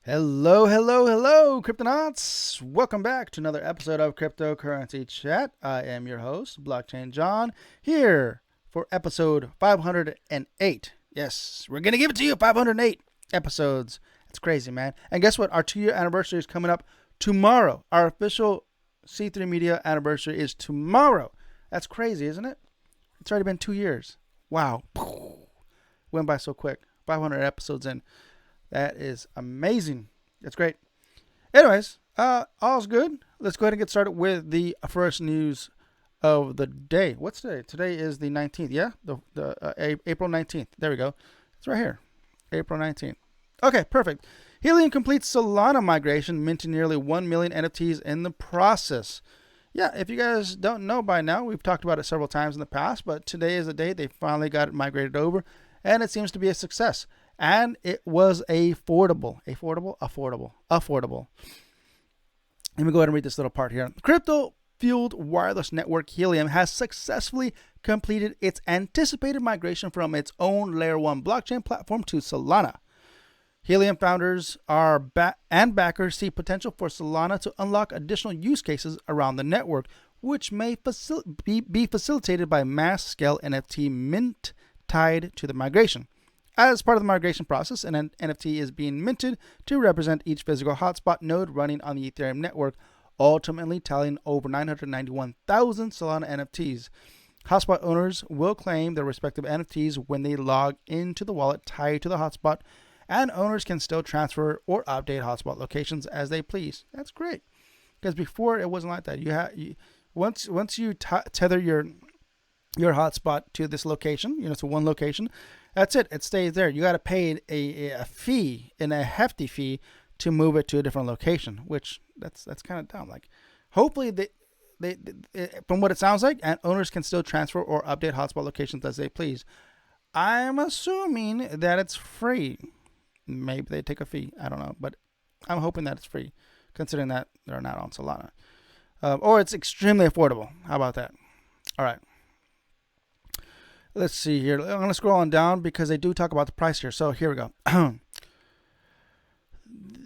Hello, hello, hello, Cryptonauts! Welcome back to another episode of Cryptocurrency Chat. I am your host, Blockchain John, here for episode 508. Yes, we're going to give it to you, 508 episodes. It's crazy, man. And guess what? Our 2-year anniversary is coming up tomorrow. Our official C3 Media anniversary is tomorrow. That's crazy, isn't it? It's already been 2 years. Wow. Went by so quick. 500 episodes in. That is amazing. That's great. Anyways, all's good. Let's go ahead and get started with the first news of the day. What's today? Today is the 19th. Yeah, April 19th. There we go. It's right here. April 19th. Okay, perfect. Helium completes Solana migration, minting nearly 1 million NFTs in the process. Yeah, if you guys don't know by now, we've talked about it several times in the past, but today is the day they finally got it migrated over, and it seems to be a success. And it was affordable. Affordable. Let me go ahead and read this little part here. Crypto-fueled wireless network Helium has successfully completed its anticipated migration from its own Layer 1 blockchain platform to Solana. Helium founders and backers see potential for Solana to unlock additional use cases around the network, which may be facilitated by mass-scale NFT mint tied to the migration. As part of the migration process, an NFT is being minted to represent each physical hotspot node running on the Ethereum network, ultimately tallying over 991,000 Solana NFTs. Hotspot owners will claim their respective NFTs when they log into the wallet tied to the hotspot, and owners can still transfer or update hotspot locations as they please. That's great, because before it wasn't like that. Once you tether your hotspot to this location, to one location, that's it. It stays there. You got to pay a fee, and a hefty fee, to move it to a different location, which that's kind of dumb. Like, hopefully they from what it sounds like, and owners can still transfer or update hotspot locations as they please. I'm assuming that it's free. Maybe they take a fee. I don't know, but I'm hoping that it's free, considering that they're not on Solana, or it's extremely affordable. How about that? All right. Let's see here. I'm going to scroll on down because they do talk about the price here. So here we go.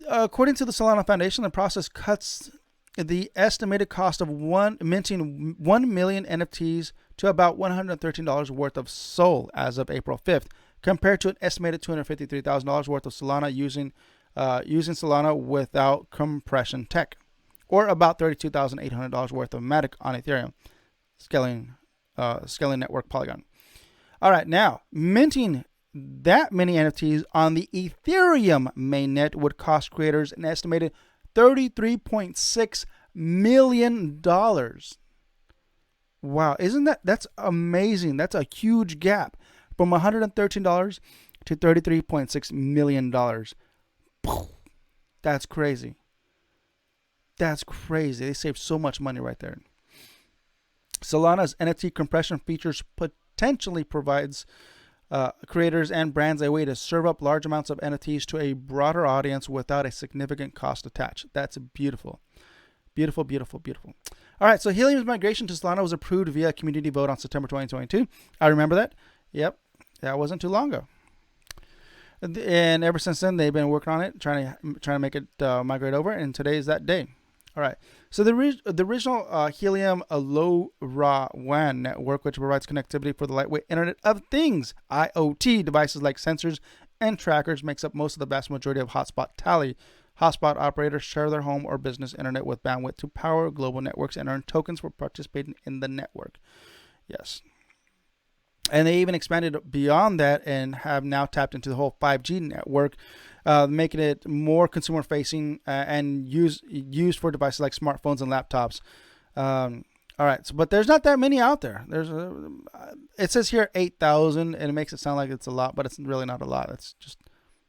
According to the Solana Foundation, the process cuts the estimated cost of minting 1 million NFTs to about $113 worth of SOL as of April 5th, compared to an estimated $253,000 worth of Solana using Solana without compression tech, or about $32,800 worth of Matic on Ethereum scaling network Polygon. All right, now, minting that many NFTs on the Ethereum mainnet would cost creators an estimated $33.6 million. Wow, that's amazing. That's a huge gap from $113 to $33.6 million. That's crazy. That's crazy. They saved so much money right there. Solana's NFT compression features potentially provides creators and brands a way to serve up large amounts of NFTs to a broader audience without a significant cost attached. That's beautiful. Beautiful, beautiful, beautiful. All right, so Helium's migration to Solana was approved via a community vote on September 2022. I remember that. Yep, that wasn't too long ago. And ever since then, they've been working on it, trying to make it migrate over, and today is that day. All right. So the original Helium LoRaWAN network, which provides connectivity for the lightweight Internet of Things, IoT devices like sensors and trackers, makes up most of the vast majority of hotspot tally. Hotspot operators share their home or business internet with bandwidth to power global networks and earn tokens for participating in the network. Yes. And they even expanded beyond that and have now tapped into the whole 5G network, making it more consumer-facing and used for devices like smartphones and laptops. All right, but there's not that many out there. It says here 8,000, and it makes it sound like it's a lot, but it's really not a lot. It's just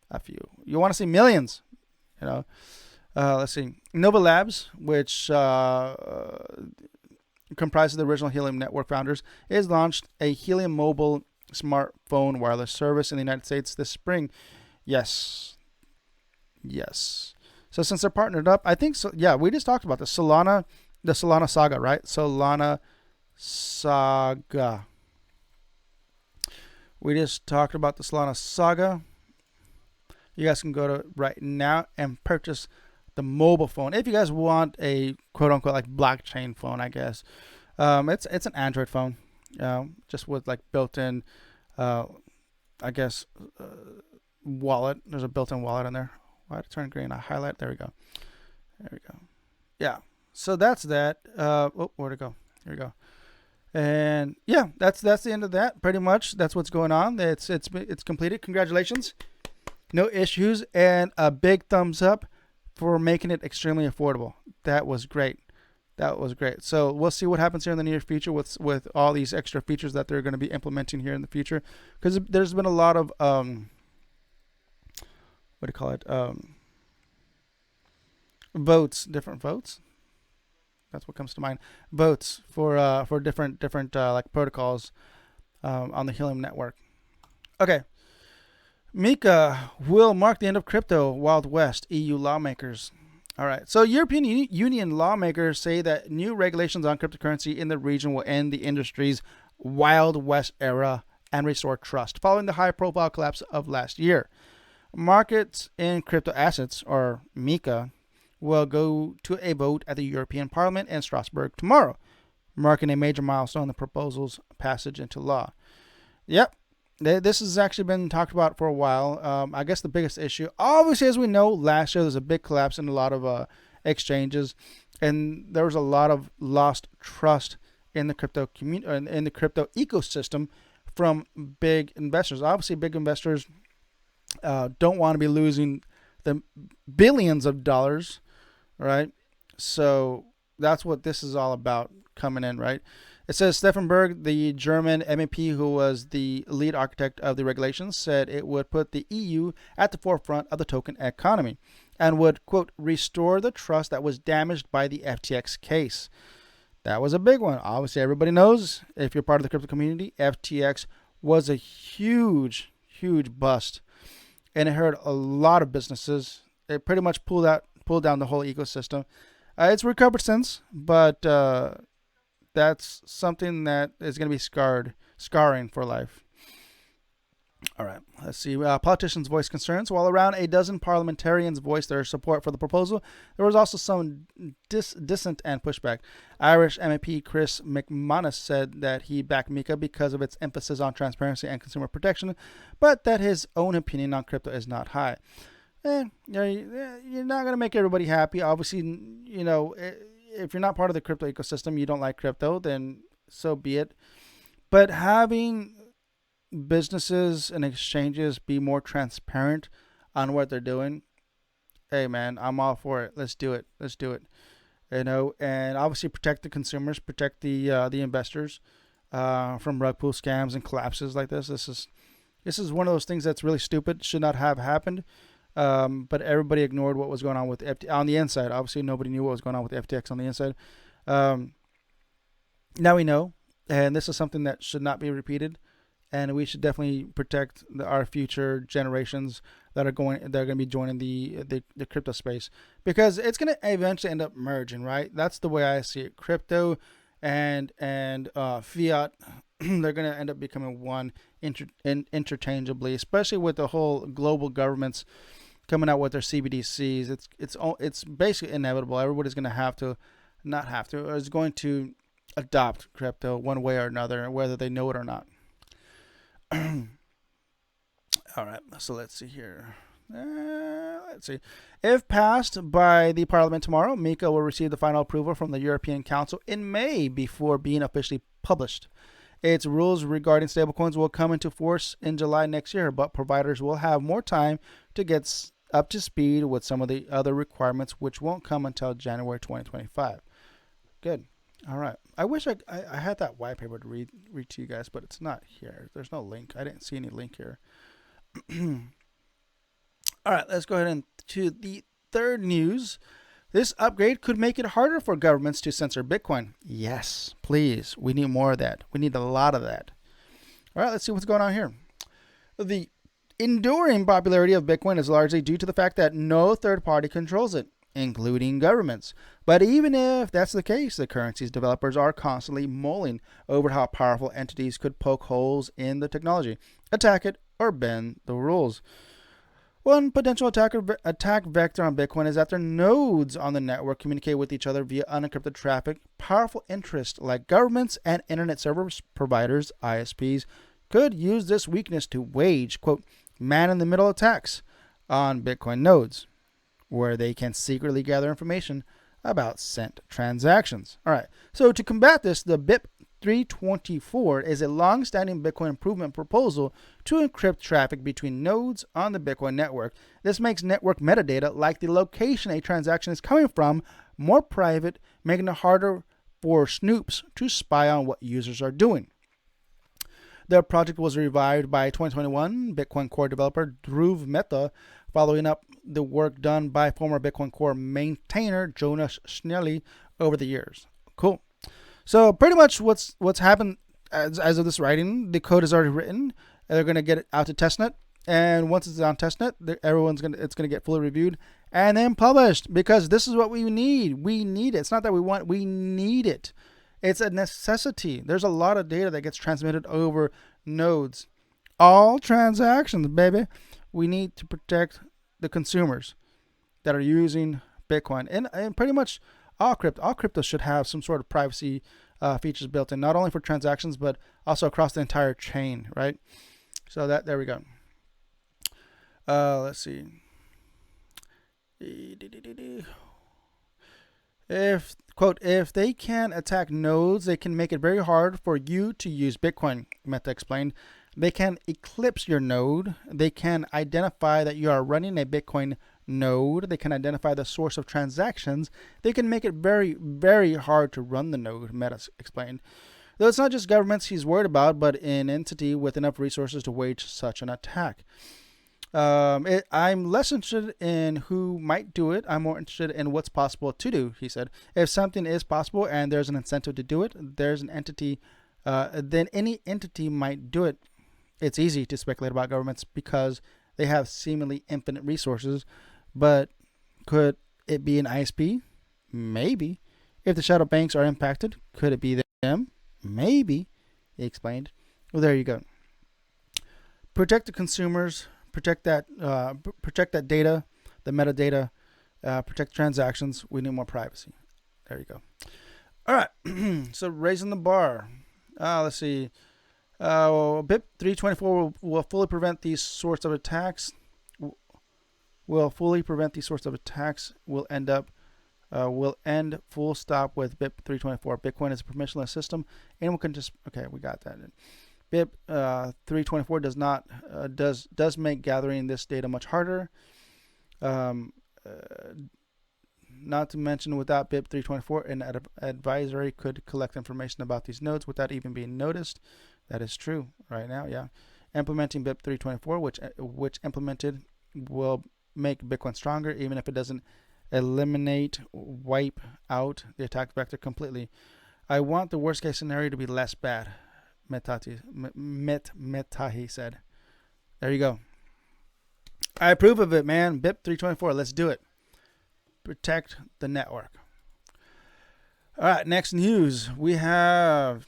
a few. You want to see millions, Let's see. Nova Labs, which comprised of the original Helium network founders, is launched a Helium mobile smartphone wireless service in the United States this spring. Yes. So since they're partnered up, I think so. Yeah, we just talked about the Solana saga, right? Solana saga. We just talked about the Solana saga. You guys can go to right now and purchase the mobile phone. If you guys want a quote unquote like blockchain phone, I guess it's an Android phone, just with like built-in, I guess, wallet. There's a built-in wallet in there. Why did it turn green? I highlight. There we go. There we go. Yeah. So that's that. Where'd it go? Here we go. And yeah, that's the end of that. Pretty much, that's what's going on. It's completed. Congratulations. No issues, and a big thumbs up for making it extremely affordable. That was great. That was great. So we'll see what happens here in the near future with all these extra features that they're going to be implementing here in the future, because there's been a lot of what do you call it? Votes, different votes. That's what comes to mind. Votes for different like protocols on the Helium network. Okay. MiCA will mark the end of crypto Wild West, EU lawmakers. All right. So European Union lawmakers say that new regulations on cryptocurrency in the region will end the industry's Wild West era and restore trust following the high-profile collapse of last year. Markets in crypto assets, or MiCA, will go to a vote at the European Parliament in Strasbourg tomorrow, marking a major milestone in the proposal's passage into law. Yep. This has actually been talked about for a while. I guess the biggest issue, obviously, as we know, last year there was a big collapse in a lot of exchanges, and there was a lot of lost trust in the crypto community, in the crypto ecosystem, from big investors. Obviously, big investors don't want to be losing the billions of dollars, right? So that's what this is all about coming in, right? It says Stefan Berg, the German MEP who was the lead architect of the regulations, said it would put the EU at the forefront of the token economy and would, quote, restore the trust that was damaged by the FTX case. That was a big one. Obviously, everybody knows, if you're part of the crypto community, FTX was a huge, huge bust. And it hurt a lot of businesses. It pretty much pulled down the whole ecosystem. It's recovered since, but that's something that is going to be scarring for life. All right, let's see. Politicians voiced concerns. While around a dozen parliamentarians voiced their support for the proposal, there was also some dissent and pushback. Irish MEP Chris McManus said that he backed MiCA because of its emphasis on transparency and consumer protection, but that his own opinion on crypto is not high. You're not going to make everybody happy. Obviously, you know, if you're not part of the crypto ecosystem, you don't like crypto, then so be it. But having businesses and exchanges be more transparent on what they're doing, hey man, I'm all for it. Let's do it. You know, and obviously protect the consumers, protect the investors from rug pull scams and collapses like this. This is one of those things that's really stupid. Should not have happened. But everybody ignored what was going on with on the inside. Obviously, nobody knew what was going on with FTX on the inside. Now we know, and this is something that should not be repeated. And we should definitely protect our future generations that are going to be joining the crypto space, because it's going to eventually end up merging, right? That's the way I see it. Crypto and fiat, they're going to end up becoming one interchangeably, especially with the whole global governments coming out with their CBDCs. It's basically inevitable. Everybody's going to have to, not have to, or is going to adopt crypto one way or another, whether they know it or not. All right, so let's see here. Let's see. If passed by the Parliament tomorrow, MiCA will receive the final approval from the European Council in May before being officially published. Its rules regarding stablecoins will come into force in July next year, but providers will have more time to get up to speed with some of the other requirements, which won't come until January 2025. Good. All right. I wish I had that white paper to read to you guys, but it's not here. There's no link. I didn't see any link here. All right, let's go ahead and to the third news. This upgrade could make it harder for governments to censor Bitcoin. Yes, please. We need more of that. We need a lot of that. All right, let's see what's going on here. The enduring popularity of Bitcoin is largely due to the fact that no third party controls it, including governments. But even if that's the case, the currency's developers are constantly mulling over how powerful entities could poke holes in the technology, attack it, or bend the rules. One potential attack vector on Bitcoin is that their nodes on the network communicate with each other via unencrypted traffic. Powerful interests like governments and internet service providers, ISPs, could use this weakness to wage, quote, man-in-the-middle attacks on Bitcoin nodes, where they can secretly gather information about sent transactions. All right, so to combat this, the BIP324 is a long-standing Bitcoin improvement proposal to encrypt traffic between nodes on the Bitcoin network. This makes network metadata, like the location a transaction is coming from, more private, making it harder for snoops to spy on what users are doing. The project was revived by 2021 Bitcoin Core developer Dhruv Mehta, following up the work done by former Bitcoin Core maintainer Jonas Schnelly over the years. Cool. So pretty much what's happened as of this writing, the code is already written. They're going to get it out to testnet, and once it's on testnet, it's going to get fully reviewed and then published, because this is what we need. We need it. It's not that we want, we need it. It's a necessity. There's a lot of data that gets transmitted over nodes. All transactions, baby. We need to protect the consumers that are using Bitcoin. And pretty much all crypto should have some sort of privacy features built in, not only for transactions, but also across the entire chain, right? So there we go. Let's see. If they can attack nodes, they can make it very hard for you to use Bitcoin, Mehta explained. They can eclipse your node. They can identify that you are running a Bitcoin node. They can identify the source of transactions. They can make it very, very hard to run the node, Mehta explained. Though it's not just governments he's worried about, but an entity with enough resources to wage such an attack. I'm less interested in who might do it. I'm more interested in what's possible to do, he said. If something is possible and there's an incentive to do it, there's an entity, then any entity might do it. It's easy to speculate about governments because they have seemingly infinite resources, but could it be an ISP? Maybe. If the shadow banks are impacted, could it be them? Maybe, he explained. Well, there you go. Protect the consumers. Protect that data, the metadata. Protect transactions. We need more privacy. There you go. All right. So raising the bar. Let's see. BIP 324 will fully prevent these sorts of attacks. Will end full stop with BIP 324. Bitcoin is a permissionless system. Anyone can just, okay, we got that. BIP 324 does make gathering this data much harder. Not to mention, without BIP 324, an advisory could collect information about these nodes without even being noticed. That is true right now, yeah. Implementing BIP 324, which implemented, will make Bitcoin stronger, even if it doesn't wipe out the attack vector completely. I want the worst case scenario to be less bad, Metahi said. There you go. I approve of it, man. BIP 324, let's do it. Protect the network. All right, next news. We have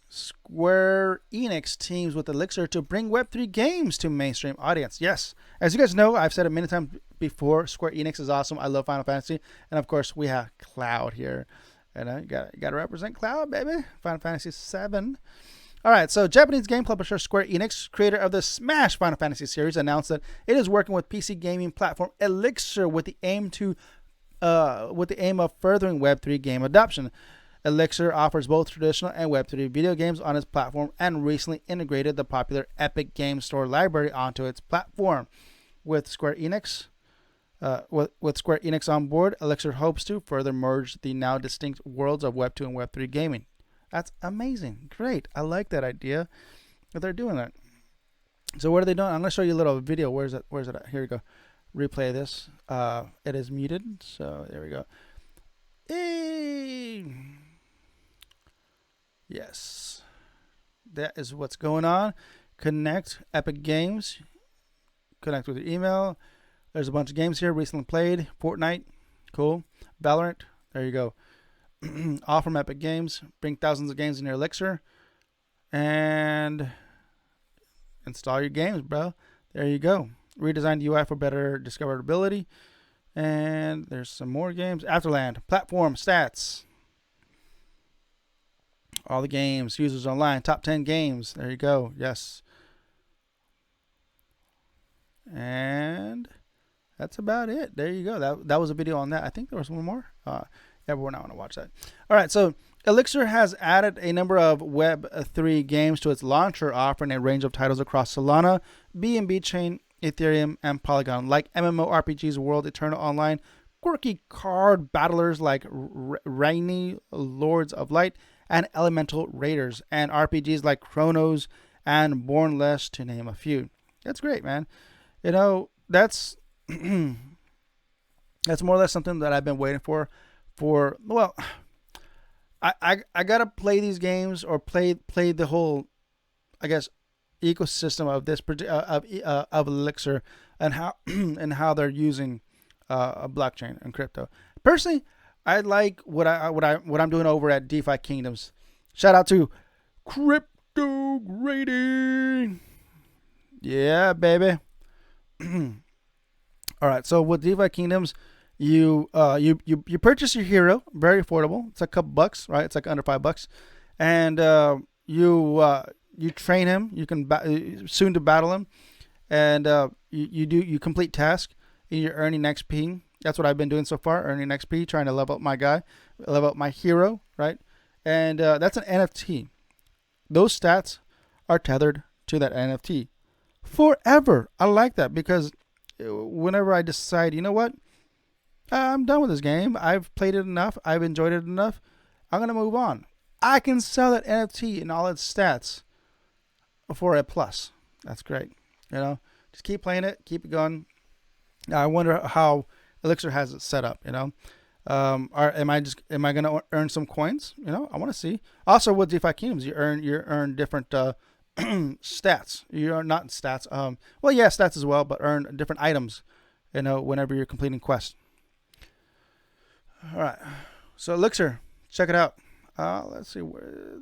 Square Enix teams with Elixir to bring Web3 games to mainstream audience. Yes, as you guys know, I've said it many times before, Square Enix is awesome. I love Final Fantasy. And of course, we have Cloud here. And you got to represent Cloud, baby. Final Fantasy 7. All right, so Japanese game publisher Square Enix, creator of the Smash Final Fantasy series, announced that it is working with PC gaming platform Elixir with the aim of furthering Web3 game adoption. Elixir offers both traditional and Web3 video games on its platform and recently integrated the popular Epic Game Store library onto its platform. With Square Enix on board, Elixir hopes to further merge the now distinct worlds of Web2 and Web3 gaming. That's amazing. Great. I like that idea that they're doing that. So what are they doing? I'm going to show you a little video. Where's it at? Here we go. Replay this. It is muted. So there we go. Hey. Yes. That is what's going on. Connect Epic Games. Connect with your email. There's a bunch of games here recently played. Fortnite. Cool. Valorant. There you go. All from Epic Games. Bring thousands of games in your Elixir. And install your games, bro. There you go. redesigned UI for better discoverability. And there's some more games. Afterland, platform, stats. All the games, users online, top 10 games. There you go. Yes. And that's about it. There you go. That was a video on that. I think there was one more. Everyone I want to watch that. All right. So Elixir has added a number of Web3 games to its launcher, offering a range of titles across Solana, BNB Chain, Ethereum, and Polygon, like MMORPGs World Eternal Online, quirky card battlers like Rainy Lords of Light, and Elemental Raiders, and RPGs like Chronos and Bornless, to name a few. That's great, man. You know, that's that's more or less something that I've been waiting for. Well, I gotta play these games or play the whole, I guess, ecosystem of this of Elixir and how and how they're using a blockchain and crypto. Personally, I like what I'm doing over at DeFi Kingdoms. Shout out to Crypto Grading. Yeah, baby. All right, so with DeFi Kingdoms, you purchase your hero, very affordable. It's a couple bucks, right? It's like under $5, and you train him. You can soon to battle him, and you complete tasks, and you're earning XP. That's what I've been doing so far, earning XP, trying to level up my guy, level up my hero, right? And that's an NFT. Those stats are tethered to that NFT forever. I like that because whenever I decide, you know what, I'm done with this game. I've played it enough. I've enjoyed it enough. I'm going to move on. I can sell that NFT and all its stats for a plus. That's great. You know, just keep playing it. Keep it going. Now, I wonder how Elixir has it set up, you know. Am I going to earn some coins? You know, I want to see. Also, with DeFi Kingdoms, you earn different stats. You are not stats. Well, yeah, stats as well, but earn different items. You know, whenever you're completing quests. All right. So Elixir, check it out. Let's see where.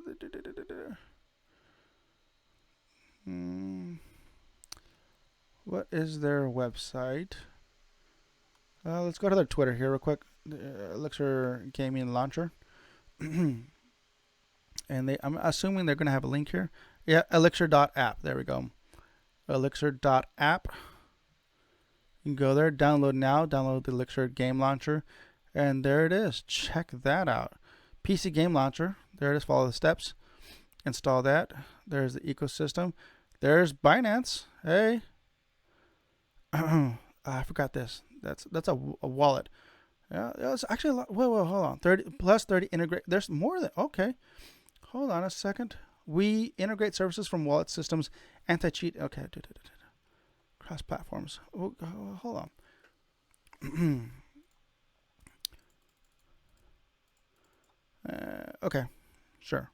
What is their website? Let's go to their Twitter here real quick. Elixir Gaming Launcher. And I'm assuming they're going to have a link here. Yeah, elixir.app. There we go. Elixir.app. You can go there, download now, download the Elixir Game Launcher, and there it is. Check that out. PC Game Launcher. There it is. Follow the steps. Install that. There's the ecosystem. There's Binance. Hey. I forgot this. That's a wallet. Yeah, it's actually a lot. Whoa, hold on. 30 plus 30 integrate. There's more than okay. Hold on a second. We integrate services from wallet systems, anti-cheat. Okay, cross platforms. Oh, hold on. Okay, sure.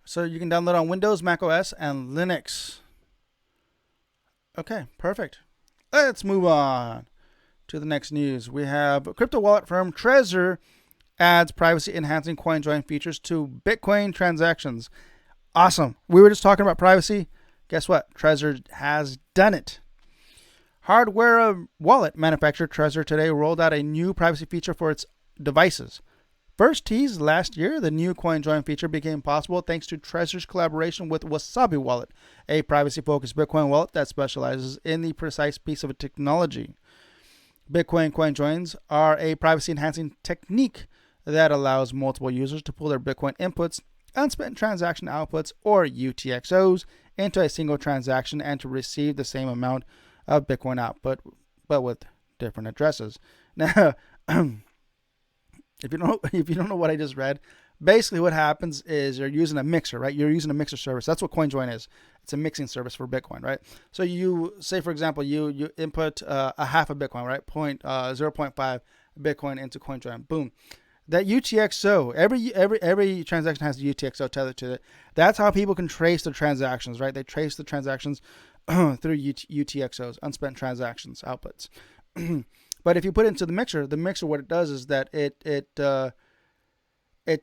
So you can download on Windows, Mac OS, and Linux. Okay, perfect. Let's move on to the next news. We have crypto wallet firm Trezor adds privacy-enhancing CoinJoin features to Bitcoin transactions. Awesome. We were just talking about privacy. Guess what? Trezor has done it. Hardware wallet manufacturer Trezor today rolled out a new privacy feature for its devices. First teased last year, the new CoinJoin feature became possible thanks to Trezor's collaboration with Wasabi Wallet, a privacy-focused Bitcoin wallet that specializes in the precise piece of technology. Bitcoin CoinJoins are a privacy-enhancing technique that allows multiple users to pull their Bitcoin inputs, unspent transaction outputs, or UTXOs into a single transaction and to receive the same amount of Bitcoin output, but with different addresses. Now, if you don't know what I just read, basically what happens is you're using a mixer, right? You're using a mixer service. That's what CoinJoin is. It's a mixing service for Bitcoin, right? So you say, for example, you input a half of Bitcoin, right? 0.5 Bitcoin into CoinJoin. Boom. That UTXO, every transaction has a UTXO tethered to it. That's how people can trace the transactions, right? They trace the transactions through UTXOs, unspent transactions, outputs. But if you put it into the mixer what it does is that it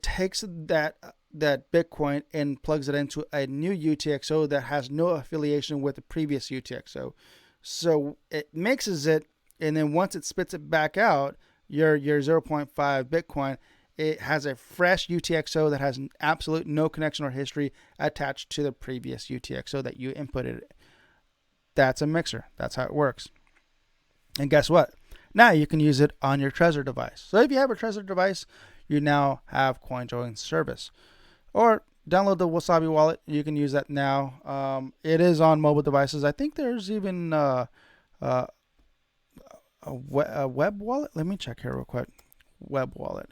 takes that Bitcoin and plugs it into a new UTXO that has no affiliation with the previous UTXO. So it mixes it, and then once it spits it back out, your zero point 0.5 Bitcoin, it has a fresh UTXO that has absolute no connection or history attached to the previous UTXO that you inputted. That's a mixer. That's how it works. And guess what? Now you can use it on your Trezor device. So if you have a Trezor device, you now have CoinJoin service. Or download the Wasabi wallet. You can use that now. It is on mobile devices. I think there's even a web wallet. Let me check here real quick. Web wallet.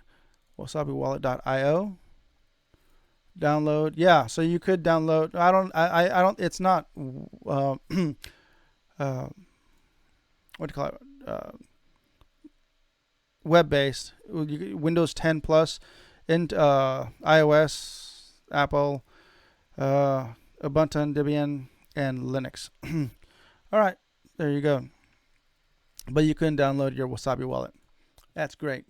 WasabiWallet.io. Download. Yeah, so you could download. I don't. It's not. What do you call it? Web-based. Windows 10 plus, and iOS, Apple, Ubuntu, Debian, and Linux. All right, there you go. But you can download your Wasabi wallet. That's great.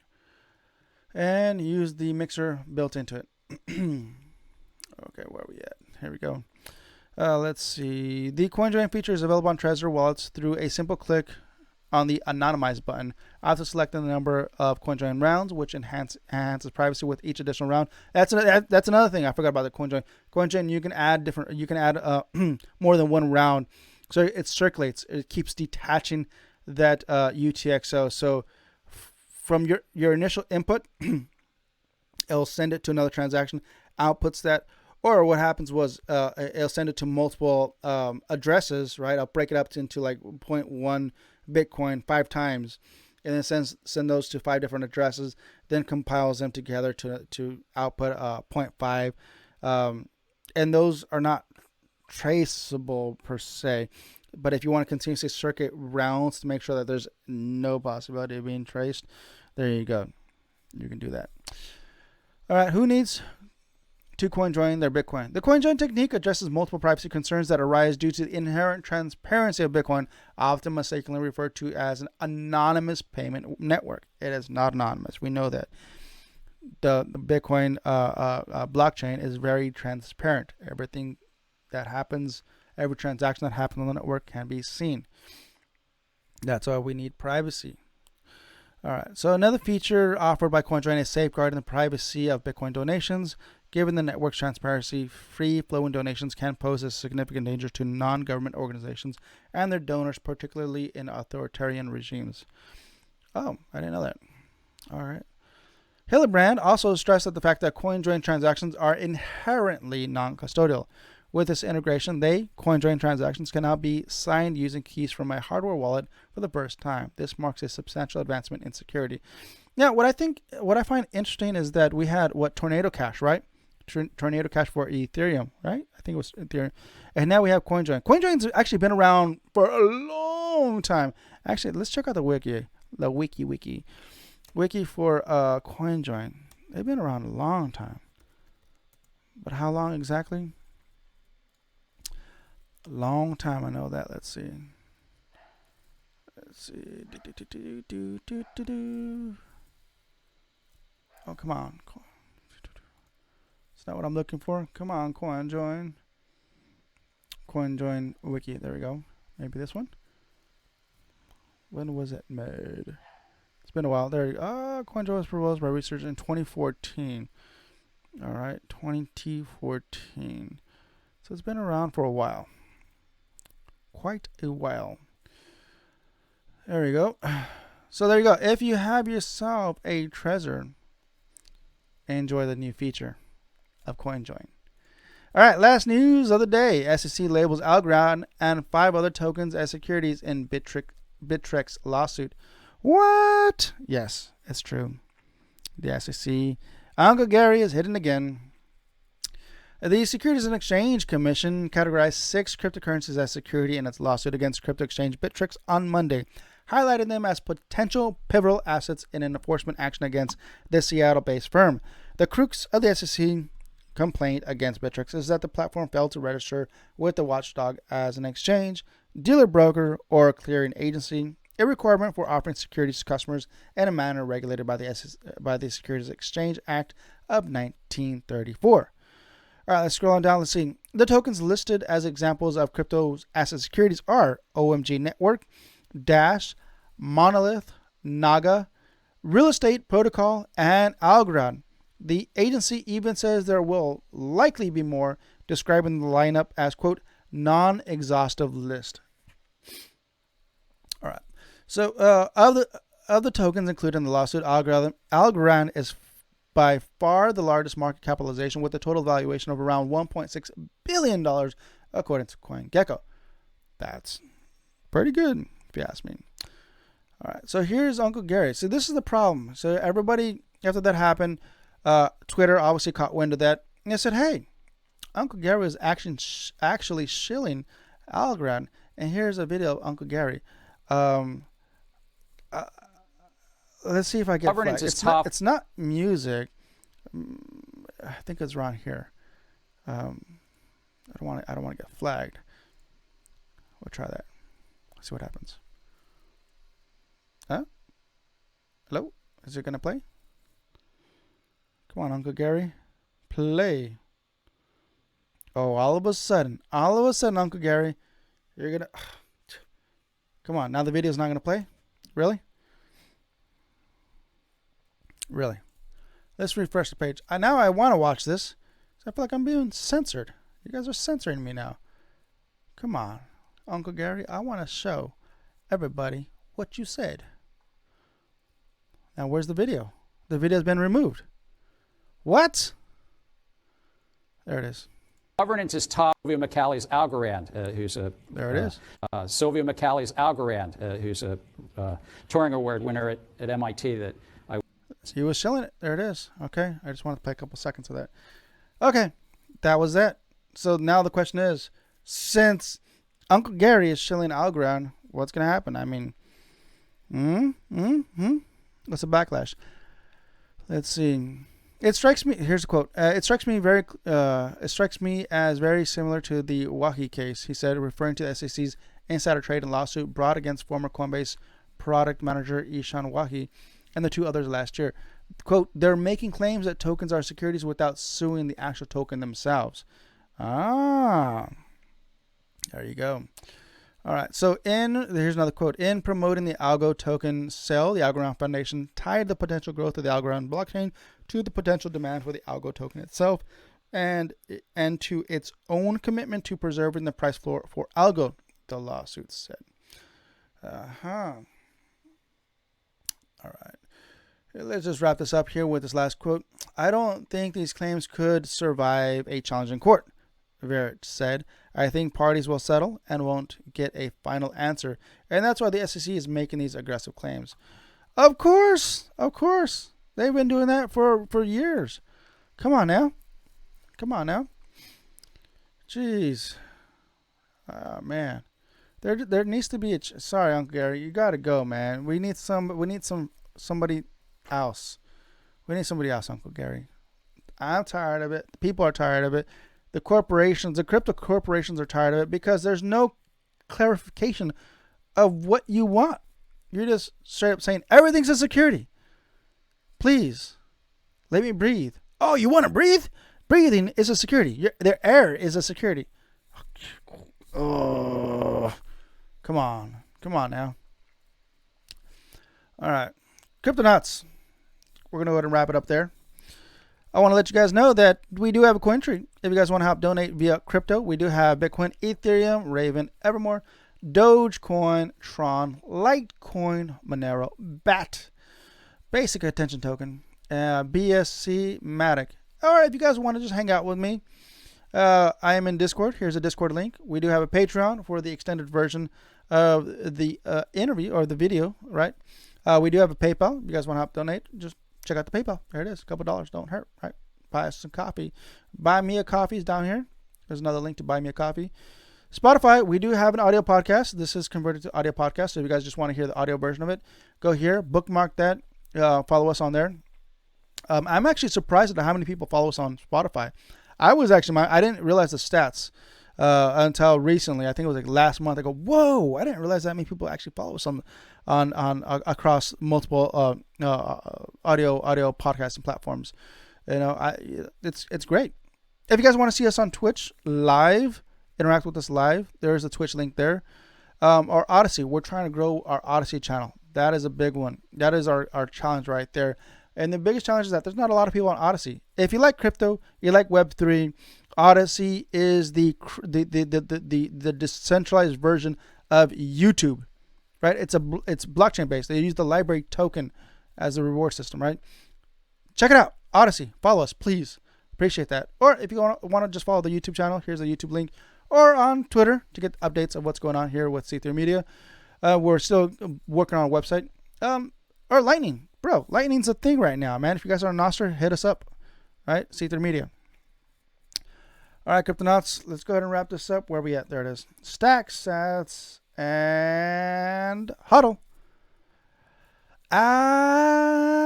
And use the mixer built into it. Okay, where are we at? Here we go. Let's see. The CoinJoin feature is available on Trezor wallets through a simple click on the anonymize button. After selecting the number of CoinJoin rounds, which enhances privacy with each additional round. That's another thing I forgot about the CoinJoin. CoinJoin, you can add more than one round, so it circulates. It keeps detaching that UTXO. So from your initial input, it'll send it to another transaction, outputs that, or what happens was it'll send it to multiple addresses, right? I'll break it up into like 0.1 Bitcoin 5 times, and then send those to 5 different addresses, then compiles them together to output 0.5. And those are not traceable per se. But if you want to continuously circuit rounds to make sure that there's no possibility of being traced, there you go. You can do that. All right, who needs to CoinJoin their Bitcoin? The CoinJoin technique addresses multiple privacy concerns that arise due to the inherent transparency of Bitcoin, often mistakenly referred to as an anonymous payment network. It is not anonymous. We know that. The Bitcoin blockchain is very transparent. Everything that happens, every transaction that happens on the network can be seen. That's why we need privacy. All right. So another feature offered by CoinJoin is safeguarding the privacy of Bitcoin donations. Given the network's transparency, free-flowing donations can pose a significant danger to non-government organizations and their donors, particularly in authoritarian regimes. Oh, I didn't know that. All right. Helium also stressed that the fact that CoinJoin transactions are inherently non-custodial. With this integration, CoinJoin transactions can now be signed using keys from a hardware wallet for the first time. This marks a substantial advancement in security. Now, what I find interesting is that we had Tornado Cash, right? Tornado Cash for Ethereum, right? I think it was Ethereum. And now we have CoinJoin. CoinJoin's actually been around for a long time. Actually, let's check out the wiki for CoinJoin. They've been around a long time. But how long exactly? Long time, I know that. Let's see. Oh, come on. It's not what I'm looking for. Come on, CoinJoin. CoinJoin wiki. There we go. Maybe this one. When was it made? It's been a while. There you go. CoinJoin was proposed by researchers in 2014. All right, 2014. So it's been around for a while. Quite a while. There you go. So there you go. If you have yourself a Trezor, enjoy the new feature of CoinJoin. All right, last news of the day. SEC labels Algorand and 5 other tokens as securities in Bittrex lawsuit. What? Yes, it's true. The SEC. Uncle Gary is hidden again. The Securities and Exchange Commission categorized 6 cryptocurrencies as security in its lawsuit against crypto exchange Bittrex on Monday, highlighting them as potential pivotal assets in an enforcement action against the Seattle-based firm. The crux of the SEC complaint against Bittrex is that the platform failed to register with the watchdog as an exchange, dealer broker, or clearing agency, a requirement for offering securities to customers in a manner regulated by the Securities Exchange Act of 1934. All right, let's scroll on down. Let's see. The tokens listed as examples of crypto's asset securities are OMG Network, Dash, Monolith, Naga, Real Estate Protocol, and Algorand. The agency even says there will likely be more, describing the lineup as, quote, non-exhaustive list. All right. So of the tokens included in the lawsuit, Algorand is by far the largest market capitalization with a total valuation of around $1.6 billion, according to CoinGecko. That's pretty good, if you ask me. All right, so here's Uncle Gary. So this is the problem. So everybody, after that happened, Twitter obviously caught wind of that. And they said, hey, Uncle Gary is actually shilling Algorand. And here's a video of Uncle Gary. Let's see if I get flagged. It's not music. I think it's around here. I don't want to get flagged. We'll try that. Let's see what happens. Huh? Hello? Is it gonna play? Come on, Uncle Gary. Play. Oh, all of a sudden, Uncle Gary, you're gonna. Come on, now the video's not gonna play? Really? Really? Let's refresh the page. Now I want to watch this. I feel like I'm being censored. You guys are censoring me now. Come on, Uncle Gary. I want to show everybody what you said. Now, where's the video? The video's been removed. What? There it is. Governance is top. Sylvia McCally's Algorand, who's a there it is. Sylvia McCally's Algorand, who's a Turing Award winner at MIT. That I. He was shilling it. There it is. Okay, I just wanted to play a couple seconds of that. Okay, that was that. So now the question is, since Uncle Gary is shilling Algorand, what's gonna happen? I mean, what's a backlash? Let's see. It strikes me. Here's a quote. It strikes me as very similar to the Wahi case, he said, referring to the SEC's insider trading lawsuit brought against former Coinbase product manager Ishan Wahi and the two others last year. Quote, they're making claims that tokens are securities without suing the actual token themselves. Ah, there you go. All right. So here's another quote. In promoting the Algo token sale, the Algorand Foundation tied the potential growth of the Algorand blockchain to the potential demand for the Algo token itself and to its own commitment to preserving the price floor for Algo, the lawsuit said. All right. Let's just wrap this up here with this last quote. I don't think these claims could survive a challenge in court, Verrett said. I think parties will settle and won't get a final answer. And that's why the SEC is making these aggressive claims. Of course. They've been doing that for years. Come on now. Jeez. Man. There needs to be sorry, Uncle Gary. You got to go, man. We need somebody else. We need somebody else, Uncle Gary. I'm tired of it. The people are tired of it. The corporations, the crypto corporations are tired of it because there's no clarification of what you want. You're just straight up saying everything's a security. Please, let me breathe. Oh, you want to breathe? Breathing is a security. Their air is a security. Oh, come on now. All right, Cryptonauts. We're going to go ahead and wrap it up there. I want to let you guys know that we do have a coin tree. If you guys want to help donate via crypto, we do have Bitcoin, Ethereum, Raven, Evermore, Dogecoin, Tron, Litecoin, Monero, BAT, Basic Attention Token, BSC, Matic. All right, if you guys want to just hang out with me, I am in Discord. Here's a Discord link. We do have a Patreon for the extended version of the interview or the video, right? We do have a PayPal. If you guys want to help donate, just check out the PayPal. There it is. A couple dollars don't hurt, right? Buy us some coffee. Buy me a coffee is down here. There's another link to buy me a coffee. Spotify, we do have an audio podcast. This is converted to audio podcast. So if you guys just want to hear the audio version of it, go here, bookmark that, follow us on there. I'm actually surprised at how many people follow us on Spotify. I didn't realize the stats until recently. I think it was like last month. I go, whoa! I didn't realize that many people actually follow us on across multiple audio podcasting platforms. You know, it's great. If you guys want to see us on Twitch live, interact with us live, there's a Twitch link there. Our Odyssey, we're trying to grow our Odyssey channel. That is a big one. That is our challenge right there. And the biggest challenge is that there's not a lot of people on Odyssey. If you like crypto, you like Web3, Odyssey is the decentralized version of YouTube, right? It's blockchain based. They use the library token as a reward system, right? Check it out, Odyssey. Follow us, please. Appreciate that. Or if you want to just follow the YouTube channel, here's the YouTube link. Or on Twitter to get updates of what's going on here with C3 Media. We're still working on a website. Or Lightning. Bro, Lightning's a thing right now, man. If you guys are on Nostr, hit us up. Right? C3 Media. All right, Cryptonauts, let's go ahead and wrap this up. Where are we at? There it is. Stacks, Sats, and Huddle. Adios.